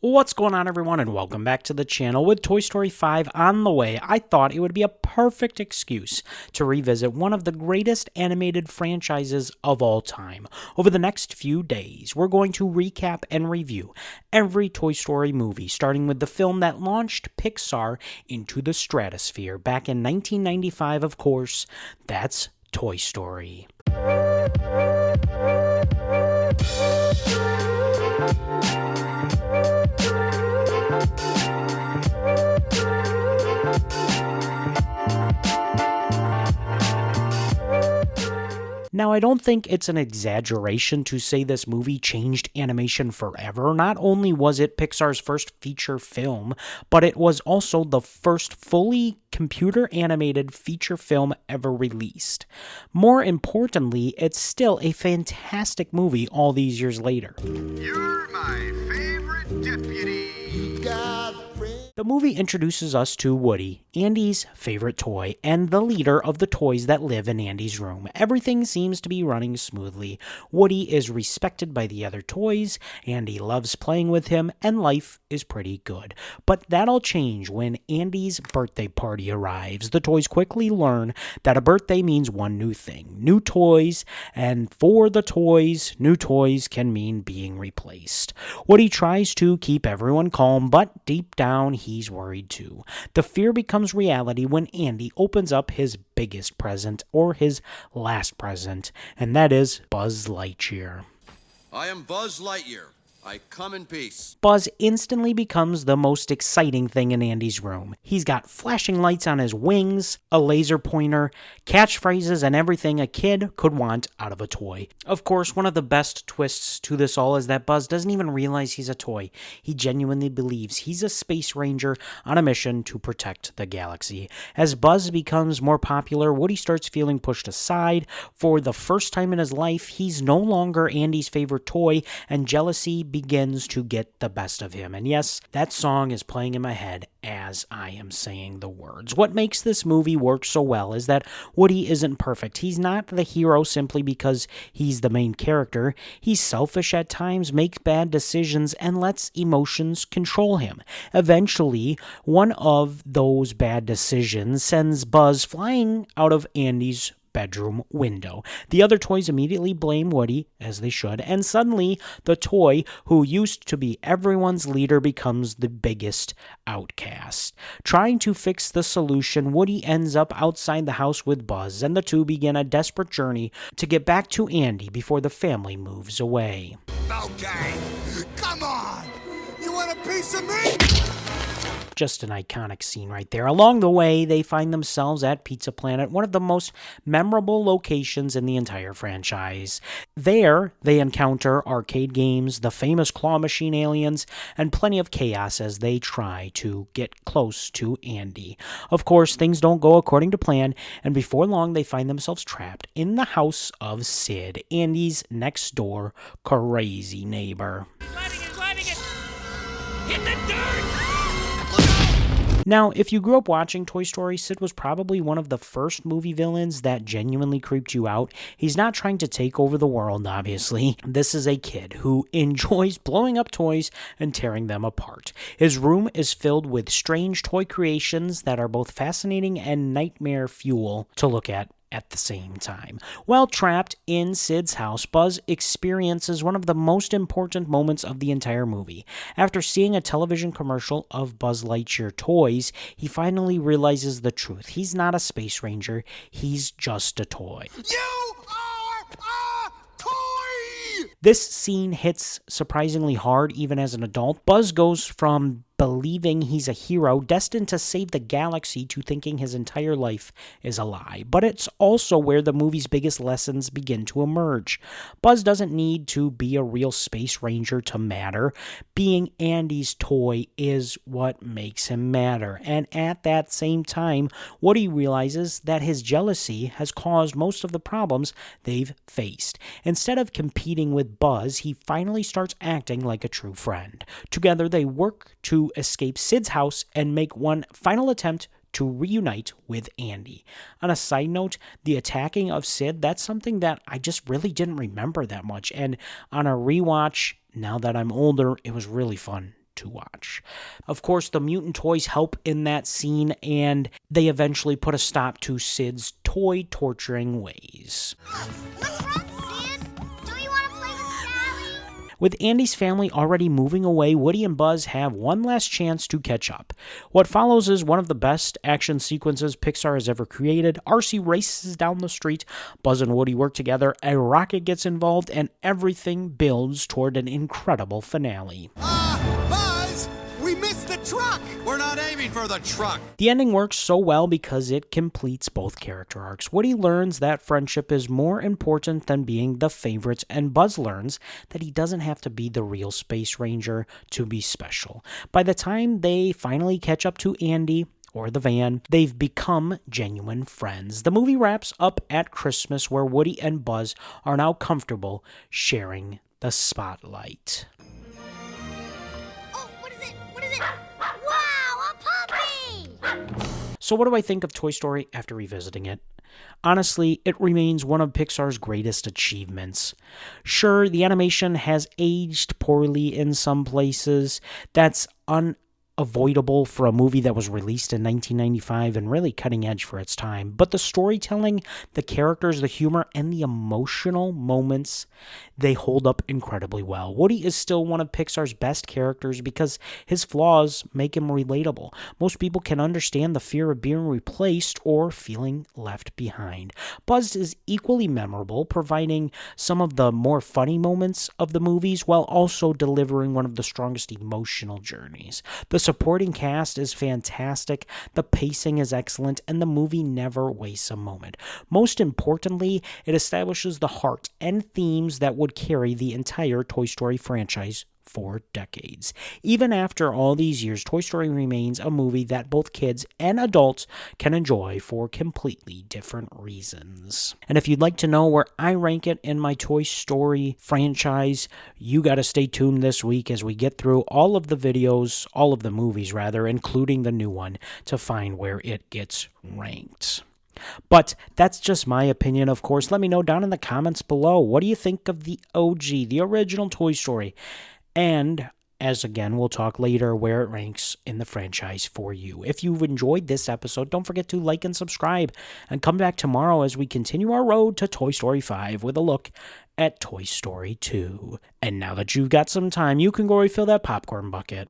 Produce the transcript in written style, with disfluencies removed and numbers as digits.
What's going on, everyone, and welcome back to the channel. With Toy Story 5 on the way, I thought it would be a perfect excuse to revisit one of the greatest animated franchises of all time. Over the next few days, we're going to recap and review every Toy Story movie, starting with the film that launched Pixar into the stratosphere back in 1995, of course. That's Toy Story. Now, I don't think it's an exaggeration to say this movie changed animation forever. Not only was it Pixar's first feature film, but it was also the first fully computer-animated feature film ever released. More importantly, it's still a fantastic movie all these years later. You're my favorite deputy. The movie introduces us to Woody, Andy's favorite toy, and the leader of the toys that live in Andy's room. Everything seems to be running smoothly. Woody is respected by the other toys, Andy loves playing with him, and life is pretty good. But that'll change when Andy's birthday party arrives. The toys quickly learn that a birthday means one new thing: new toys, and for the toys, new toys can mean being replaced. Woody tries to keep everyone calm, but deep down, he's worried too. The fear becomes reality when Andy opens up his biggest present, or his last present, and that is Buzz Lightyear. I am Buzz Lightyear. I come in peace. Buzz instantly becomes the most exciting thing in Andy's room. He's got flashing lights on his wings, a laser pointer, catchphrases, and everything a kid could want out of a toy. Of course, one of the best twists to this all is that Buzz doesn't even realize he's a toy. He genuinely believes he's a space ranger on a mission to protect the galaxy. As Buzz becomes more popular, Woody starts feeling pushed aside. For the first time in his life, he's no longer Andy's favorite toy, and jealousy begins to get the best of him. And yes, that song is playing in my head as I am saying the words. What makes this movie work so well is that Woody isn't perfect. He's not the hero simply because he's the main character. He's selfish at times, makes bad decisions, and lets emotions control him. Eventually, one of those bad decisions sends Buzz flying out of Andy's bedroom window. The other toys immediately blame Woody, as they should, and suddenly the toy who used to be everyone's leader becomes the biggest outcast. Trying to fix the solution, Woody ends up outside the house with Buzz, and the two begin a desperate journey to get back to Andy before the family moves away. Okay, come on. You want a piece of me? Just an iconic scene right there. Along the way, they find themselves at Pizza Planet, one of the most memorable locations in the entire franchise. There, they encounter arcade games, the famous claw machine aliens, and plenty of chaos as they try to get close to Andy. Of course, things don't go according to plan, and before long, they find themselves trapped in the house of Sid, Andy's next door crazy neighbor. Sliding it! Hit the dirt! Now, if you grew up watching Toy Story, Sid was probably one of the first movie villains that genuinely creeped you out. He's not trying to take over the world, obviously. This is a kid who enjoys blowing up toys and tearing them apart. His room is filled with strange toy creations that are both fascinating and nightmare fuel to look at the same time. While trapped in Sid's house, Buzz experiences one of the most important moments of the entire movie. After seeing a television commercial of Buzz Lightyear toys, he finally realizes the truth. He's not a space ranger, he's just a toy. You are a toy! This scene hits surprisingly hard even as an adult. Buzz goes from believing he's a hero destined to save the galaxy to thinking his entire life is a lie. But it's also where the movie's biggest lessons begin to emerge. Buzz doesn't need to be a real space ranger to matter. Being Andy's toy is what makes him matter. And at that same time, Woody realizes that his jealousy has caused most of the problems they've faced. Instead of competing with Buzz, he finally starts acting like a true friend. Together, they work to escape Sid's house and make one final attempt to reunite with Andy. On a side note, the attacking of Sid, that's something that I just really didn't remember that much. And on a rewatch, now that I'm older, it was really fun to watch. Of course, the mutant toys help in that scene, and they eventually put a stop to Sid's toy torturing ways. What's wrong, Sid? Don't you want to play with Sally? With Andy's family already moving away, Woody and Buzz have one last chance to catch up. What follows is one of the best action sequences Pixar has ever created. RC races down the street, Buzz and Woody work together, a rocket gets involved, and everything builds toward an incredible finale. Buzz! We missed the truck! We're not aiming for the truck. The ending works so well because it completes both character arcs. Woody learns that friendship is more important than being the favorite, and Buzz learns that he doesn't have to be the real Space Ranger to be special. By the time they finally catch up to Andy, or the van, they've become genuine friends. The movie wraps up at Christmas, where Woody and Buzz are now comfortable sharing the spotlight. Oh, what is it? What is it? Wow, a puppy! So what do I think of Toy Story after revisiting it? Honestly, it remains one of Pixar's greatest achievements. Sure, the animation has aged poorly in some places. That's unavoidable for a movie that was released in 1995 and really cutting edge for its time. But the storytelling, the characters, the humor, and the emotional moments, they hold up incredibly well. Woody is still one of Pixar's best characters because his flaws make him relatable. Most people can understand the fear of being replaced or feeling left behind. Buzz is equally memorable, providing some of the more funny moments of the movies while also delivering one of the strongest emotional journeys. The supporting cast is fantastic, the pacing is excellent, and the movie never wastes a moment. Most importantly, it establishes the heart and themes that would carry the entire Toy Story franchise for decades. Even after all these years, Toy Story remains a movie that both kids and adults can enjoy for completely different reasons. And if you'd like to know where I rank it in my Toy Story franchise, you gotta stay tuned this week as we get through all of the videos, all of the movies rather, including the new one, to find where it gets ranked. But that's just my opinion, of course. Let me know down in the comments below. What do you think of the OG, the original Toy Story? And, as again, we'll talk later where it ranks in the franchise for you. If you've enjoyed this episode, don't forget to like and subscribe. And come back tomorrow as we continue our road to Toy Story 5 with a look at Toy Story 2. And now that you've got some time, you can go refill that popcorn bucket.